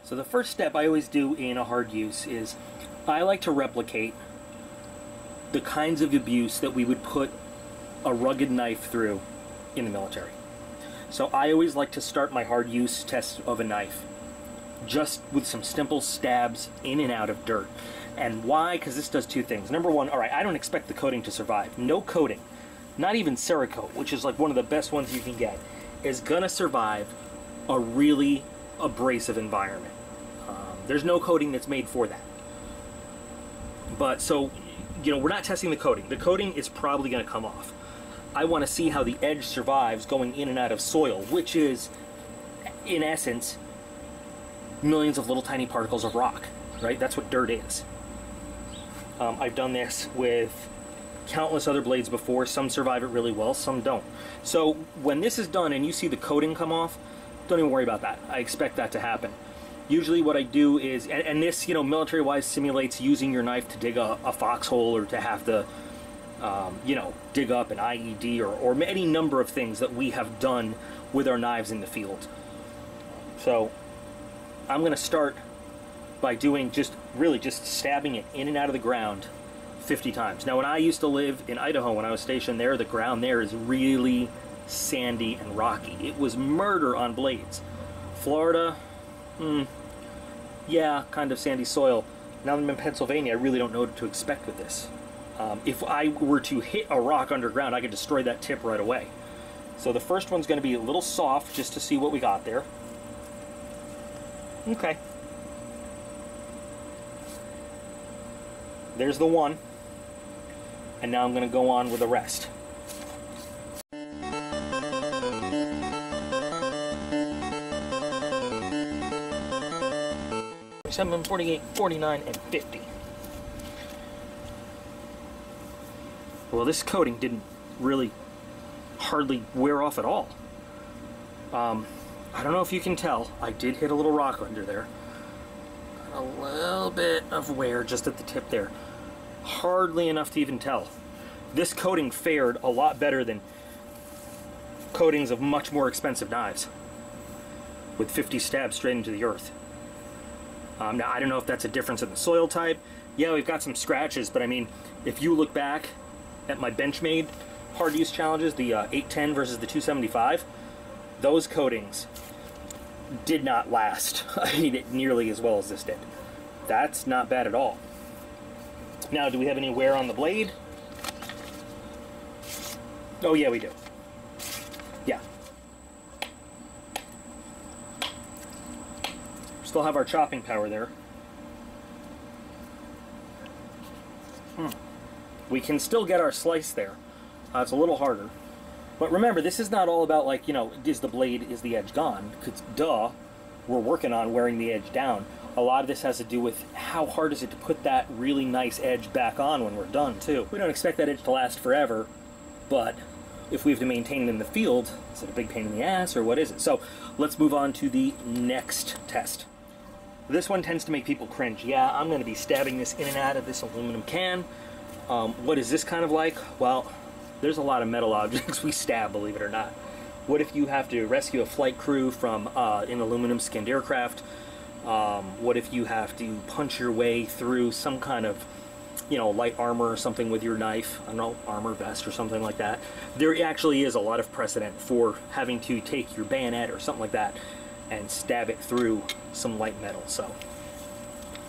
So the first step I always do in a hard use is I like to replicate the kinds of abuse that we would put a rugged knife through in the military. So I always like to start my hard use test of a knife just with some simple stabs in and out of dirt. And why? Because this does two things. Number one, all right, I don't expect the coating to survive. No coating, not even Cerakote, which is like one of the best ones you can get, is gonna survive a really abrasive environment. There's no coating that's made for that. But so, you know, we're not testing the coating. The coating is probably gonna come off. I want to see how the edge survives going in and out of soil, which is, in essence, millions of little tiny particles of rock, right? That's what dirt is. I've done this with countless other blades before. Some survive it really well, some don't. So when this is done and you see the coating come off, don't even worry about that. I expect that to happen. Usually what I do is, and this, you know, military-wise simulates using your knife to dig a foxhole or to have to, you know, dig up an IED or any number of things that we have done with our knives in the field. So I'm going to start by doing just stabbing it in and out of the ground 50 times. Now when I used to live in Idaho, when I was stationed there, the ground there is really sandy and rocky. It was murder on blades. Florida, yeah, kind of sandy soil. Now that I'm in Pennsylvania, I really don't know what to expect with this. If I were to hit a rock underground, I could destroy that tip right away. So the first one's going to be a little soft just to see what we got there. Okay. There's the one. And now I'm going to go on with the rest. 47, 48, 49, and 50. Well, this coating didn't really hardly wear off at all. I don't know if you can tell, I did hit a little rock under there. Got a little bit of wear just at the tip there. Hardly enough to even tell. This coating fared a lot better than coatings of much more expensive knives with 50 stabs straight into the earth. Now, I don't know if that's a difference in the soil type. Yeah, we've got some scratches, but I mean, if you look back at my Benchmade hard use challenges, the 810 versus the 275, those coatings did not last nearly as well as this did. That's not bad at all. Now, do we have any wear on the blade? Oh yeah, we do. Yeah. Still have our chopping power there. We can still get our slice there. It's a little harder. But remember, this is not all about, like, you know, is the edge gone? Because, duh, we're working on wearing the edge down. A lot of this has to do with how hard is it to put that really nice edge back on when we're done, too. We don't expect that edge to last forever, but if we have to maintain it in the field, is it a big pain in the ass, or what is it? So, let's move on to the next test. This one tends to make people cringe. Yeah, I'm going to be stabbing this in and out of this aluminum can. What is this kind of like? Well, there's a lot of metal objects we stab, believe it or not. What if you have to rescue a flight crew from an aluminum-skinned aircraft? What if you have to punch your way through some kind of, you know, light armor or something with your knife? I don't know, armor vest or something like that. There actually is a lot of precedent for having to take your bayonet or something like that and stab it through some light metal. So,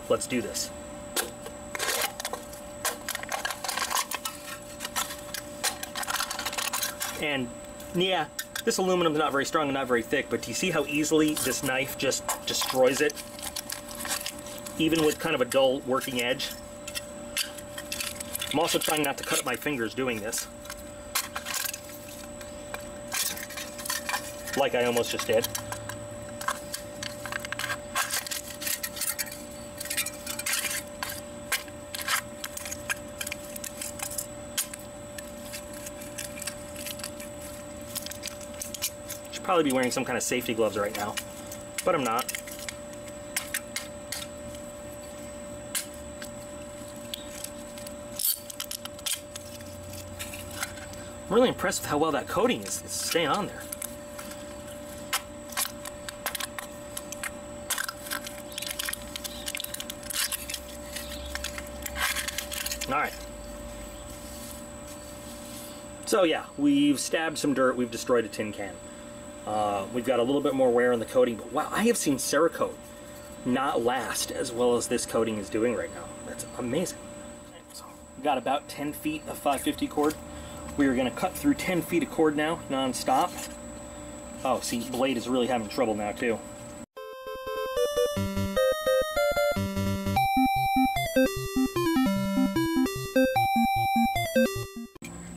let's do this. And yeah, this aluminum is not very strong and not very thick, but do you see how easily this knife just destroys it? Even with kind of a dull working edge. I'm also trying not to cut up my fingers doing this. Like I almost just did. Probably be wearing some kind of safety gloves right now, but I'm not. I'm really impressed with how well that coating is staying on there. Alright. So yeah, we've stabbed some dirt, we've destroyed a tin can. We've got a little bit more wear on the coating, but wow, I have seen Cerakote not last as well as this coating is doing right now. That's amazing. So we've got about 10 feet of 550 cord. We are going to cut through 10 feet of cord now, non-stop. Oh, see, blade is really having trouble now too.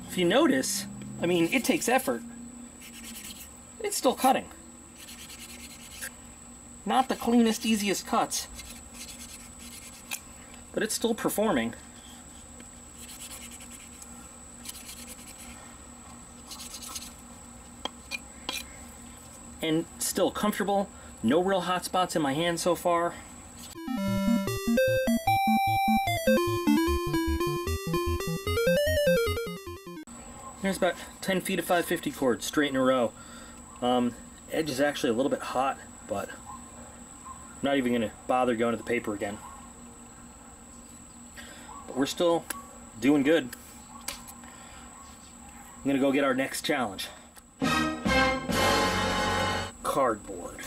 If you notice, I mean, it takes effort. It's still cutting. Not the cleanest, easiest cuts, but it's still performing. And still comfortable. No real hot spots in my hand so far. There's about 10 feet of 550 cord straight in a row. Edge is actually a little bit hot, but I'm not even going to bother going to the paper again. But we're still doing good. I'm going to go get our next challenge. Cardboard.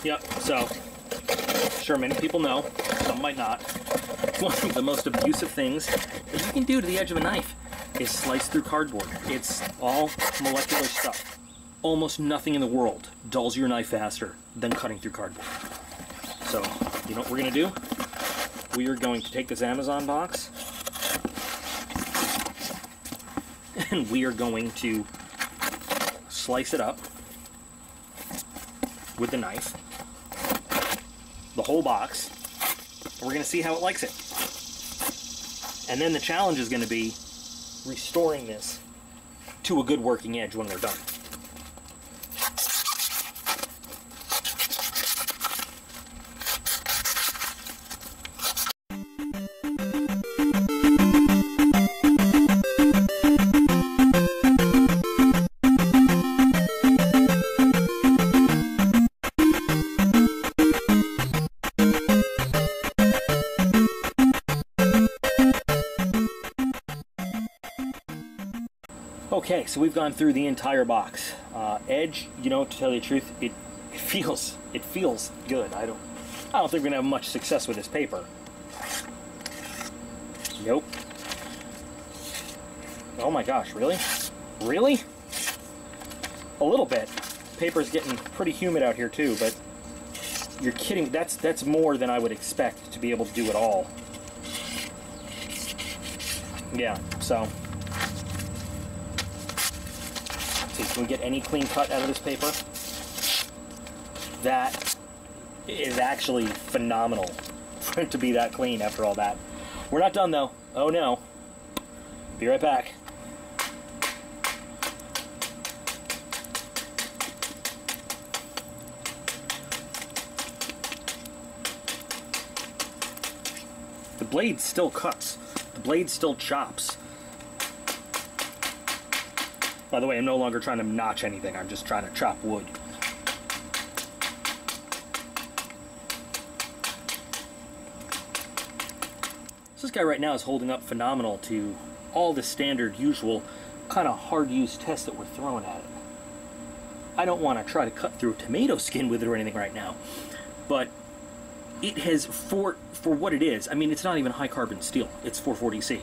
Yep, so, sure many people know, some might not. One of the most abusive things that you can do to the edge of a knife is slice through cardboard. It's all molecular stuff. Almost nothing in the world dulls your knife faster than cutting through cardboard. So, you know what we're going to do? We are going to take this Amazon box and we are going to slice it up with the knife, the whole box. We're going to see how it likes it. And then the challenge is going to be restoring this to a good working edge when we're done. Okay, so we've gone through the entire box. Edge, you know, to tell you the truth, it feels good. I don't think we're gonna have much success with this paper. Nope. Oh my gosh, really? Really? A little bit. Paper's getting pretty humid out here too, but you're kidding. That's more than I would expect to be able to do it all. Yeah, so. Can we get any clean cut out of this paper? That is actually phenomenal for it to be that clean after all that. We're not done though. Oh no. Be right back. The blade still cuts. The blade still chops. By the way, I'm no longer trying to notch anything, I'm just trying to chop wood. So this guy right now is holding up phenomenal to all the standard, usual, kind of hard-use tests that we're throwing at it. I don't want to try to cut through a tomato skin with it or anything right now, but it has, for what it is, I mean, it's not even high-carbon steel, it's 440C.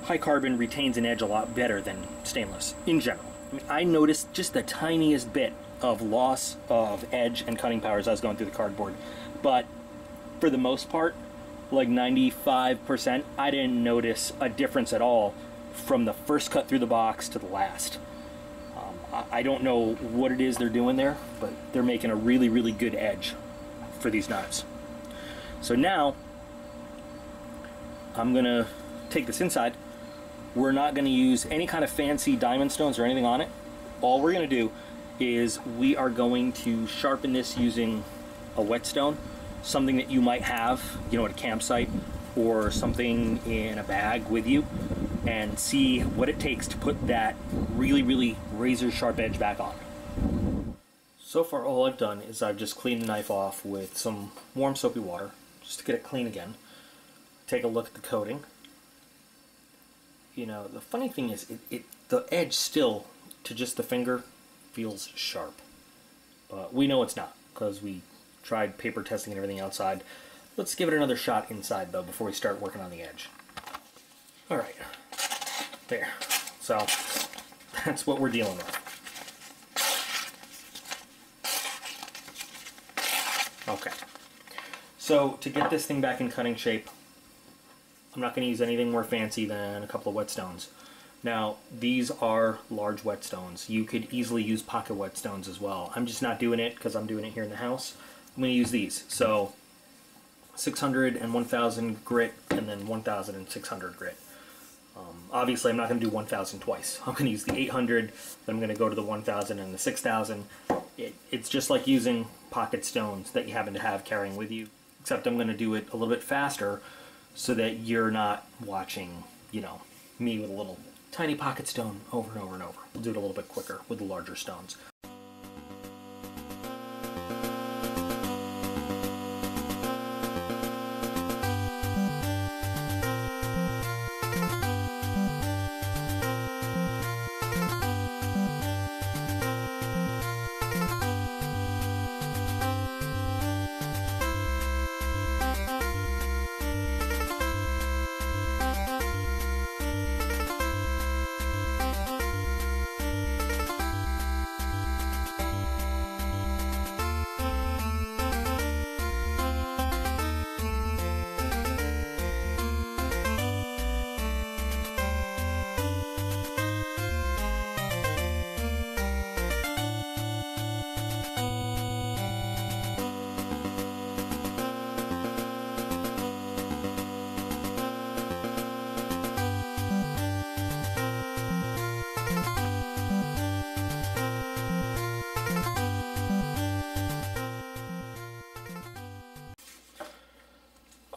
High carbon retains an edge a lot better than stainless in general. I mean, I noticed just the tiniest bit of loss of edge and cutting power as I was going through the cardboard, but for the most part, like 95%, I didn't notice a difference at all from the first cut through the box to the last. I don't know what it is they're doing there, but they're making a really, really good edge for these knives. So now, I'm gonna take this inside. We're not going to use any kind of fancy diamond stones or anything on it. All we're going to do is we are going to sharpen this using a whetstone, something that you might have, you know, at a campsite or something in a bag with you, and see what it takes to put that really, really razor sharp edge back on. So far all I've done is I've just cleaned the knife off with some warm soapy water just to get it clean again. Take a look at the coating. you know, the funny thing is, the edge still, to just the finger, feels sharp. But we know it's not, because we tried paper testing and everything outside. Let's give it another shot inside, though, before we start working on the edge. Alright, there. So, that's what we're dealing with. Okay. So, to get this thing back in cutting shape, I'm not going to use anything more fancy than a couple of whetstones. Now, these are large whetstones. You could easily use pocket whetstones as well. I'm just not doing it because I'm doing it here in the house. I'm going to use these. So, 600 and 1000 grit, and then 1000 and 600 grit. Obviously, I'm not going to do 1000 twice. I'm going to use the 800, then I'm going to go to the 1000 and the 6000. It's just like using pocket stones that you happen to have carrying with you, except I'm going to do it a little bit faster so that you're not watching, you know, me with a little tiny pocket stone over and over and over. We'll do it a little bit quicker with the larger stones.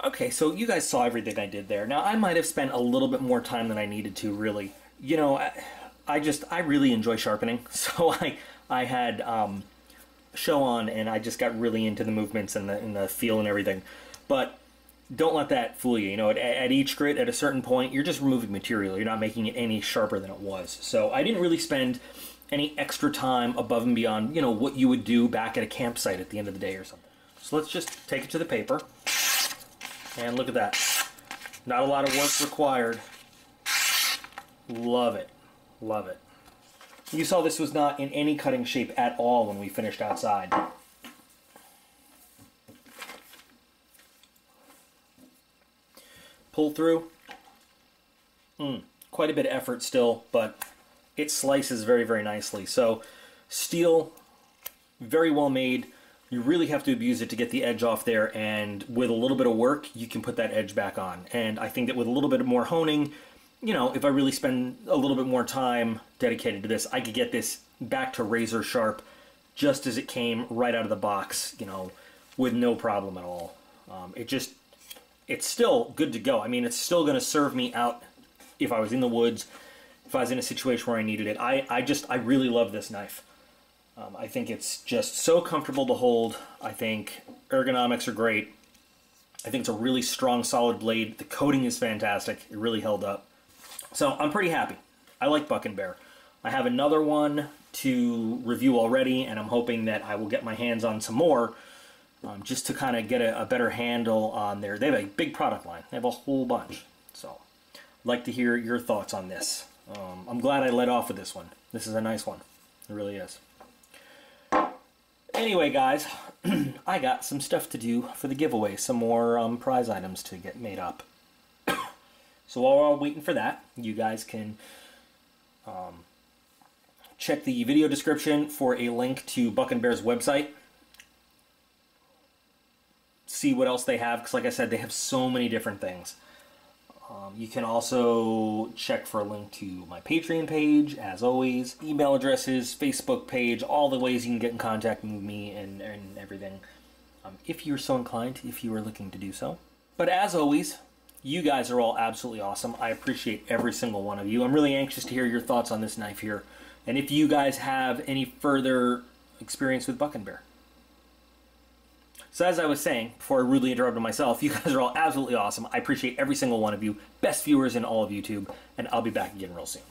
Okay, so you guys saw everything I did there. Now, I might have spent a little bit more time than I needed to, really. You know, I really enjoy sharpening, so I had a show on, and I just got really into the movements and the feel and everything. But don't let that fool you. You know, at each grit, at a certain point, you're just removing material. You're not making it any sharper than it was. So I didn't really spend any extra time above and beyond, you know, what you would do back at a campsite at the end of the day or something. So let's just take it to the paper. And look at that. Not a lot of work required. Love it. Love it. You saw this was not in any cutting shape at all when we finished outside. Pull through. Quite a bit of effort still, but it slices very, very nicely. So, steel, very well made. You really have to abuse it to get the edge off there, and with a little bit of work, you can put that edge back on. And I think that with a little bit more honing, you know, if I really spend a little bit more time dedicated to this, I could get this back to razor sharp just as it came right out of the box, you know, with no problem at all. It's still good to go. I mean, it's still going to serve me out if I was in the woods, if I was in a situation where I needed it. I really love this knife. I think it's just so comfortable to hold. I think ergonomics are great. I think it's a really strong, solid blade. The coating is fantastic. It really held up. So I'm pretty happy. I like BuckNBear. I have another one to review already, and I'm hoping that I will get my hands on some more just to kind of get a better handle on their... They have a big product line. They have a whole bunch. So I'd like to hear your thoughts on this. I'm glad I let off with this one. This is a nice one. It really is. Anyway, guys, I got some stuff to do for the giveaway. Some more prize items to get made up. So while we're all waiting for that, you guys can check the video description for a link to BuckNBear's website. See what else they have, because like I said, they have so many different things. You can also check for a link to my Patreon page, as always, email addresses, Facebook page, all the ways you can get in contact with me and everything, if you're so inclined, if you are looking to do so. But as always, you guys are all absolutely awesome. I appreciate every single one of you. I'm really anxious to hear your thoughts on this knife here, and if you guys have any further experience with BuckNBear. So as I was saying, before I rudely interrupted myself, you guys are all absolutely awesome. I appreciate every single one of you. Best viewers in all of YouTube, and I'll be back again real soon.